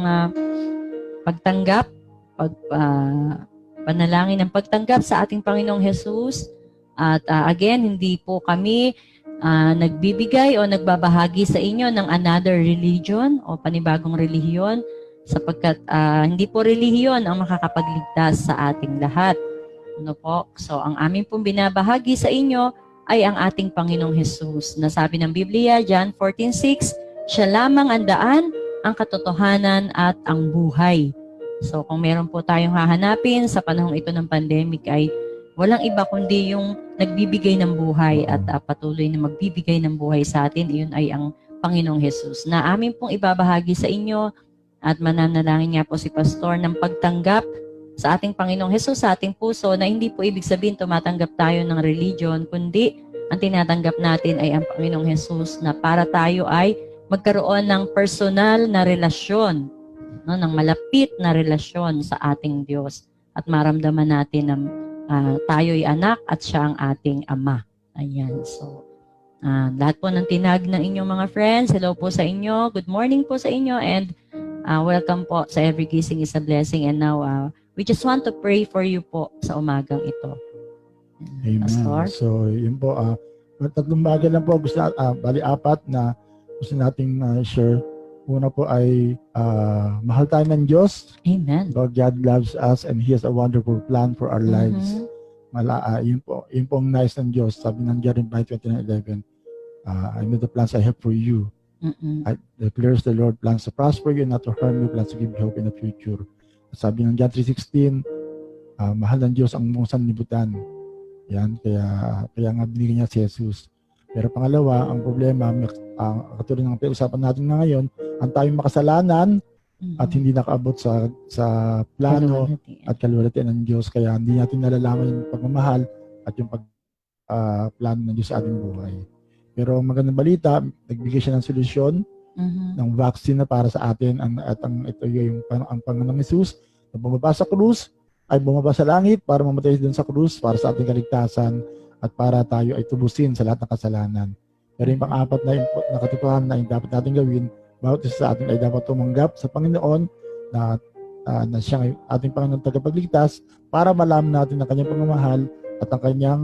pagtanggap, panalangin ng pagtanggap sa ating Panginoong Jesus. At again, hindi po kami nagbibigay o nagbabahagi sa inyo ng another religion o panibagong relihiyon sapagkat hindi po relihiyon ang makakapagligtas sa ating lahat. Ano po? So, ang amin pong binabahagi sa inyo ay ang ating Panginoong Jesus. Nasabi ng Biblia, John 14:6, siya lamang ang daan, ang katotohanan at ang buhay. So, kung meron po tayong hahanapin sa panahong ito ng pandemic ay walang iba kundi yung nagbibigay ng buhay at patuloy na magbibigay ng buhay sa atin. Iyon ay ang Panginoong Jesus na amin pong ibabahagi sa inyo at mananalangin nga po si Pastor ng pagtanggap sa ating Panginoong Jesus sa ating puso na hindi po ibig sabihin tumatanggap tayo ng religion kundi ang tinatanggap natin ay ang Panginoong Jesus na para tayo ay magkaroon ng personal na relasyon, no, ng malapit na relasyon sa ating Diyos at maramdaman natin na tayo'y anak at siya ang ating ama. Ayan. So, lahat po ng tinag ng inyong mga friends, hello po sa inyo. Good morning po sa inyo and welcome po sa Every Gising is a Blessing. And now, we just want to pray for you po sa umagang ito. Amen. Pastor? So, yun po. Tatlong bagay lang po. Gusto bali apat na gusto nating share. Una po ay mahal tayo ng Diyos. Amen. Lord God loves us and He has a wonderful plan for our lives. Yun po ang nice ng Diyos. Sabi ng Jeremiah 29:11, I know the plans I have for you. I declares the Lord plans to prosper you, not to harm you, plans to give you hope in the future. At sabi ng John 3:16, mahal ng Diyos ang mong sanlibutan. Yan, kaya nga binigyan niya si Jesus. Pero pangalawa, ang problema, katulad ng pag-usapan natin na ngayon, ang tayong makasalanan at hindi nakaabot sa plano at kaluwalhatian ng Diyos. Kaya hindi natin nalalaman yung pagmamahal at yung plano ng Diyos sa ating buhay. Pero magandang balita, nagbigay siya ng solusyon ng vaccine na para sa atin at ito yung ang Panginoong Jesus na bumaba sa krus ay bumaba sa langit para mamatay doon sa krus para sa ating kaligtasan at para tayo ay tubusin sa lahat ng kasalanan. Pero yung pang-apat na katotohanan na yung dapat natin gawin, bawat isa sa atin ay dapat tumanggap sa Panginoon na siya ang ating Panginoon tagapagligtas para malaman natin ang kanyang pagmamahal at ang kanyang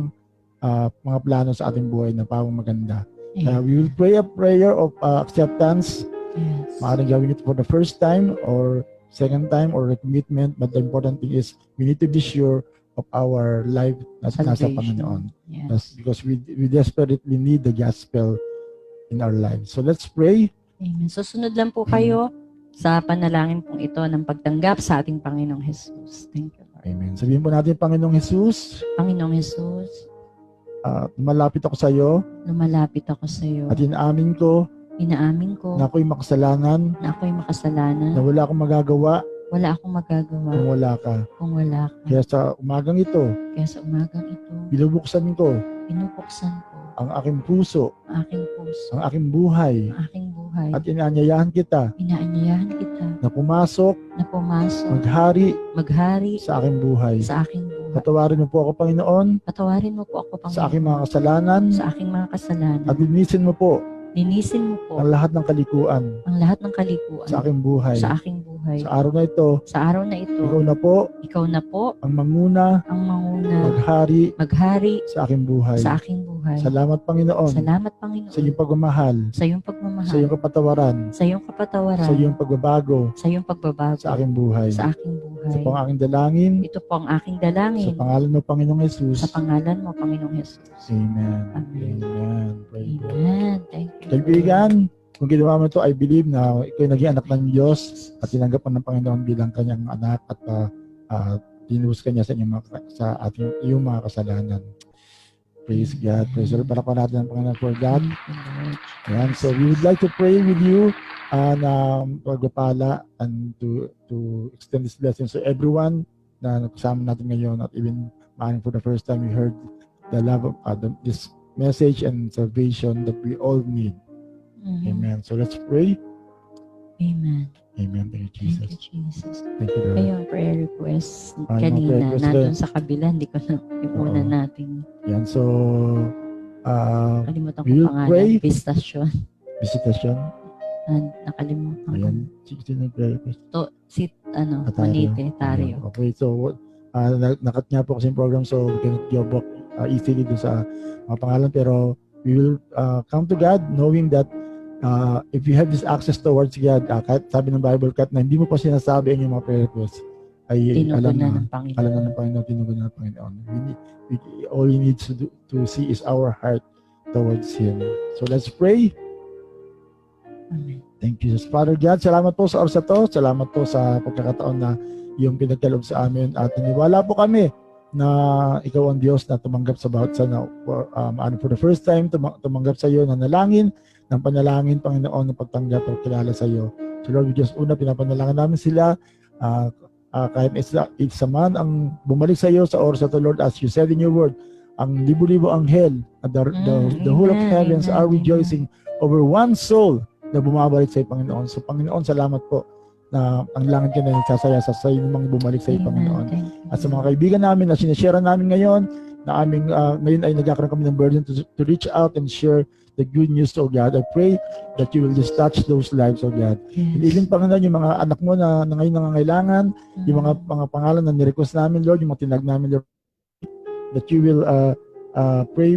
mga plano sa ating buhay na pawang maganda. We will pray a prayer of acceptance. Yes. Maaaring gawin ito for the first time or second time or recommitment, but the important thing is we need to be sure of our life nasa Panginoon. Yes. Because we desperately need the gospel in our lives. So let's pray. Amen. So sunod lang po kayo sa panalangin pong ito ng pagtanggap sa ating Panginoong Jesus. Thank you, Lord. Amen. Sabihin po natin, Panginoong Jesus, Panginoong Jesus, malapit ako sa iyo lumalapit ako sa iyo. at inaamin ko Inaamin ko na ako'y makasalanan, na ako'y makasalanan. na wala akong magagawa Wala akong magagawa kung wala ka. kung wala ka. Kaya sa umagang ito, Kaya sa umagang ito, binubuksan ko pinupuksan ko ang aking puso, ang aking puso, ang aking buhay, ang aking buhay. at inaanyayahan kita Inaanyayahan kita na pumasok, na pumasok, maghari sa sa aking buhay. aking buhay. Patawarin mo po ako, Panginoon, Patawarin mo po ako, Panginoon, sa aking mga kasalanan sa aking mga kasalanan. at linisin mo po Linisin mo po ang lahat ng kalikuan ang lahat ng kalikuan sa aking buhay. sa aking buhay. Sa araw na ito, Sa araw na ito, ikaw na po po ang manguna, ang manguna, maghari maghari sa aking buhay. sa aking buhay. buhay. Salamat, Panginoon, Salamat, Panginoon, sa iyong pagmamahal, sa iyong pagmamahal, sa iyong kapatawaran, sa iyong kapatawaran, sa iyong pagbabago sa iyong pagbabago sa aking buhay. sa aking Ito buhay. po ang aking dalangin Ito po ang aking sa dalangin pangalan mo, Panginoong Jesus. sa pangalan mo, Panginoong Jesus. Amen. Amen. Amen. Praise God. Amen. Thank you. Kaibigan, kung ginawa mo ito, I believe na ikaw ay naging anak ng Diyos at tinanggap mo ng Panginoon bilang kanyang anak at tinubos kanya sa iyong mga kasalanan. Praise God. Praise the Lord. Para pa natin ang Panginoon for God. Ayan. So we would like to pray with you na pagpapala and to extend this blessing to everyone na kasama natin ngayon at even for the first time we heard the love of this message and salvation that we all need. Amen. So let's pray. Amen. Amen. Thank you, Thank Jesus. you, Jesus. Thank you, Lord. Ayun, prayer request Ano, prayer kanina, request nandun din. sa kabila, hindi ko na ipunan Oo. natin. Yan. So, Nakalimutan ko we will pangalan. pray. Visitation. Visitation. Nakalimutan ko. Ayan. Sino prayer request? Si, Monite, Tario. Ayan. Okay. So, nakat nga po kasi yung program so we cannot go back easily dun sa mga pangalan pero we will come to God knowing that if you have this access towards God, kahit sabi ng Bible, kahit na hindi mo pa sinasabi ang iyong mga prayer requests, ay alam Tinugunan na, ng Panginoon. alam na ng Panginoon, tinugunan ng Panginoon. All he needs to see is our heart towards Him. So let's pray. Amen. Thank you, Jesus. Father God, salamat po sa oras na to. Salamat po sa pagkakataon na yung pinagkaloob sa amin. At naniwala po kami na ikaw ang Diyos na tumanggap sa bawat sana for the first time, tumanggap sa iyo, nanalangin, ng panalangin, Panginoon, ng pagtanggap at kilala sa iyo. So Lord, we just pinapanalangin namin sila, kahit isa man ang bumalik sa iyo sa oras na to, Lord, as you said in your word, ang libo-libo anghel, the whole of heavens are rejoicing over one soul na bumabalik sa iyo, Panginoon. So Panginoon, salamat po na ang langit ka na nagsasaya sa iyo mga bumalik sa iyo, Panginoon. At sa mga kaibigan namin na sinishare namin ngayon, na aming ngayon ay nagkakaroon kami ng burden to reach out and share the good news, oh God. I pray that you will just touch those lives, oh God. Yes. And even, Panginoon, yung mga anak mo na ngayon nangangailangan, yung mga pangalan na nirequest namin, Lord, yung mga tinag namin, Lord, that you will pray,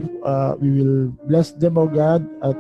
we will bless them, oh God, at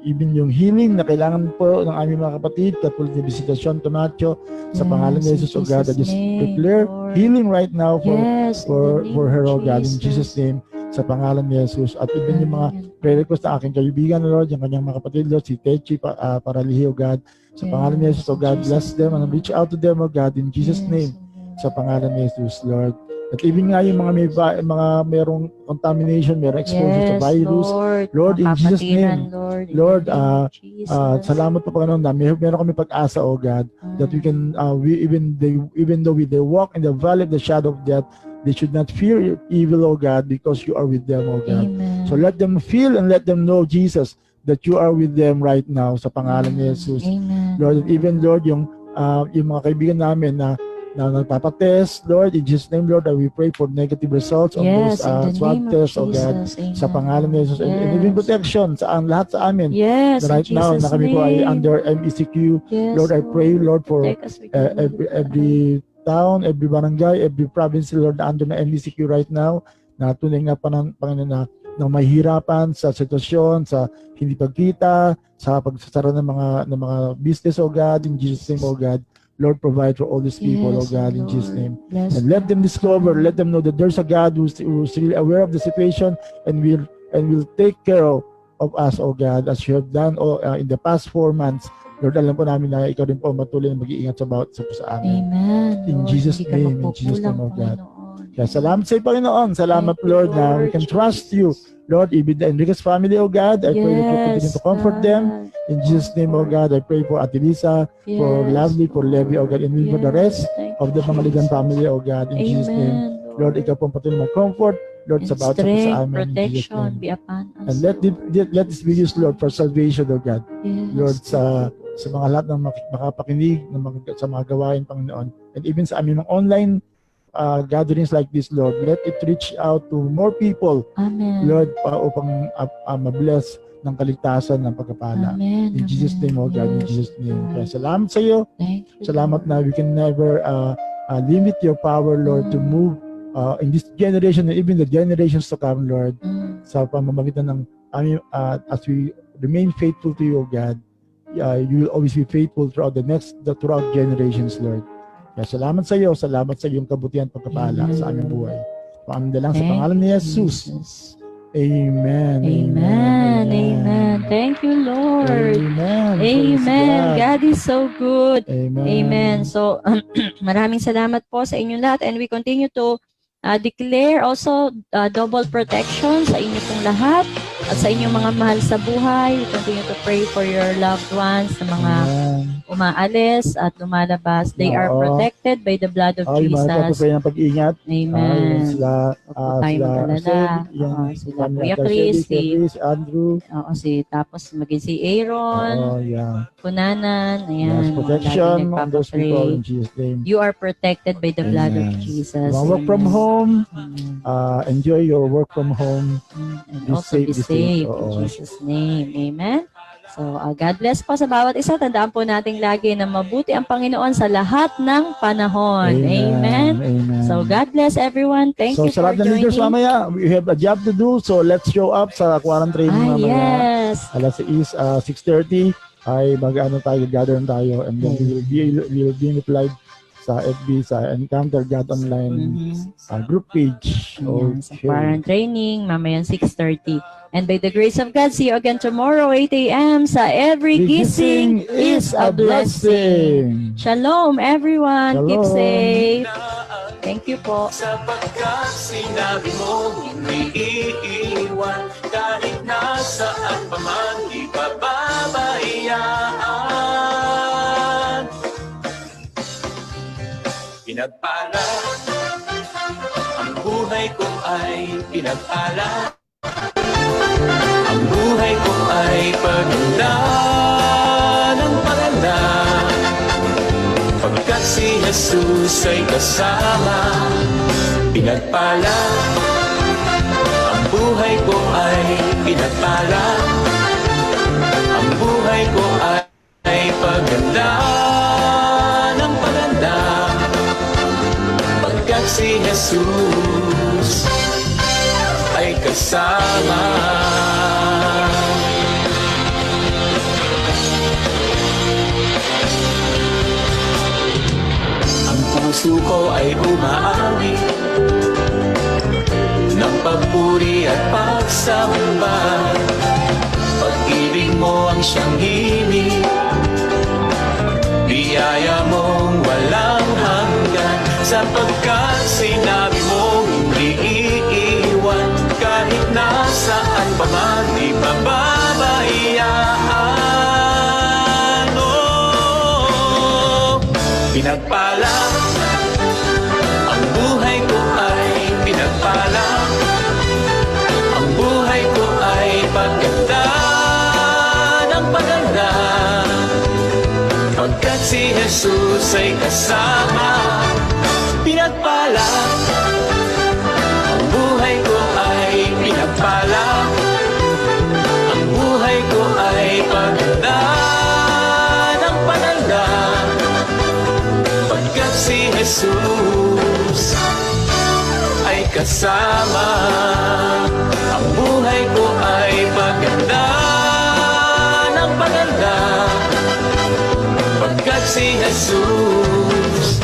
even yung healing na kailangan po ng aming mga kapatid, katulad ng Visitation Tomacho, sa pangalan ni Jesus, oh God, I just declare healing right now for her, oh God, in Jesus' name, sa pangalan ni Jesus. At even yung mga prayer request na aking kaibigan, Lord, yung kanyang mga kapatid, Lord, si Techi Paralihi, oh God, sa pangalan ni Jesus, oh God, bless them and reach out to them, oh God, in Jesus' name, sa pangalan ni Jesus, Lord. At even nga yung mga merong contamination, merong exposure sa virus, Lord, in Jesus' name, Lord, salamat po, Panginoon, na meron kami pag-asa, oh God, that we can, even though they walk in the valley of the shadow of death, they should not fear evil, oh God, because you are with them, oh God. Amen. So let them feel and let them know, Jesus, that you are with them right now sa pangalan ni Jesus. Amen. Lord, and even, Lord, yung mga kaibigan namin na nagpapatest, Lord, in Jesus' name, Lord, that we pray for negative results on those swab tests, oh God, sa pangalan ni Jesus. And even protection sa lahat sa amin. Yes, Right now, na kami po ay under MECQ. Lord, I pray, Lord, for every town, every barangay, every province, Lord, na under na MECQ right now, na tunay nga pa ng Panginoon na mahihirapan sa sitwasyon, sa hindi pagkita, sa pagsasara ng mga business, oh God, in Jesus' name, oh God. Lord, provide for all these people, oh God, in Jesus' name. And let them discover, let them know that there's a God who's really aware of the situation and will take care of us, oh God, as you have done in the past 4 months. Lord, alam po namin na ikaw rin po matuloy na mag-iingat sa amin. Amen. In Jesus' name, oh God. Kaya salamat sa iyo, Panginoon. Salamat, Lord, na we can trust you. Lord, even the Enriquez family, oh God, I pray that you continue to comfort them. In Jesus' name, oh God, I pray for Ate Lisa, for Lovely, for Levi, oh God, and even for the rest of the Pangaligan family, oh God, in Jesus' name. Lord, ikaw po patuloy mag-comfort, Lord, sa bawat sa amin, in Jesus' name. Be upon us. And let this be used, Lord, for salvation, oh God. Lord, sa mga lahat ng makapakinig sa mga gawain, Panginoon, and even sa aming mga online gatherings like this, Lord, let it reach out to more people, Amen. Lord, upang mabless ng kaligtasan ng pagkapala. Amen. In Jesus' name, oh God, in Jesus' name. Kaya salamat sa iyo. Thank you. Salamat na we can never limit your power, Lord, to move in this generation and even the generations to come, Lord. sa pamamagitan ng as we remain faithful to you, O God, you will always be faithful throughout throughout generations, Lord. Kaya salamat sa iyo sa iyong kabutihan at pagkapala sa aming buhay. Paamin lang sa Thank pangalan ni Jesus. Amen. Amen. Amen. Thank you, Lord. Amen. Praise Amen. God is so good. Amen. Amen. So, maraming salamat po sa inyong lahat, and we continue to declare also double protection sa inyo pong lahat at sa inyong mga mahal sa buhay. We continue to pray for your loved ones, sa mga Amen. umaalis at lumalabas. They are Oo. protected by the blood of Yung mga Jesus. patuloy ng pag-ingat. Amen. Sila, Huwag po tayo mag-alala. yung Sila kanya, Kuya Chris, Chris, Andrew. tapos maging si Aaron, Yeah. Kunanan, Yes, ayan. protection lagi on those people nagpapapray. in Jesus' name. You are protected by the blood of Amen. Jesus. You work from Amen. home, Amen. enjoy your work from home. And Be also safe, be be safe. safe in Oo. Jesus' name. Amen. So, God bless po sa bawat isa. Tandaan po nating lagi na mabuti ang Panginoon sa lahat ng panahon. Amen. Amen. So, God bless everyone. Thank So you sa for lahat ng leaders joining. mamaya, we have a job to do. So let's show up sa quarantine mamaya. Yes. Alas 6:30 ay mag-ano tayo, gather tayo, and then we will be live sa FB, sa Encounter God Online group page. Ayan, sa Okay. quarantine training, mamayang 6:30. And by the grace of God, see you again tomorrow, 8 a.m. sa Every Gising is a Blessing. Shalom, everyone. Keep Shalom. safe. Thank you po. Sapagkat sinabi mo hindi iiwan, kahit nasaan pa man di pababayaan. Pinagpala, ang buhay ko ay pinagpala. Ang buhay ko ay paganda ng paganda. Pagkat si Jesus ay kasama, pinagpala. Ang buhay ko ay pinagpala. Ang buhay ko ay paganda ng paganda. Pagkat si Jesus ay kasama. Ang puso ko ay umaawi ng papuri at pagsamba. Pag-ibig mo ang siyang himig, biyaya mong walang hanggan. Sapagkat sinabi mo hindi iiwan, kahit nasaan pa man di pababayaan. Oh, pinagpala, ang buhay ko ay pinagpala. Ang buhay ko ay paganda ng paganda. Pagkat si Jesus ay kasama, pinagpala. Ang buhay ko ay pinagpala. Ang buhay ko ay paganda ng paganda. Pagkat si Jesus ay kasama. Ang buhay ko ay paganda ng paganda. Pagkat si Jesus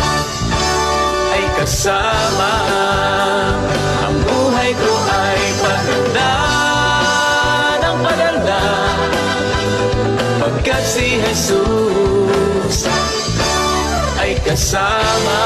ay kasama. Ang buhay ko ay paganda ng paganda. Pagkat si Jesus ay kasama.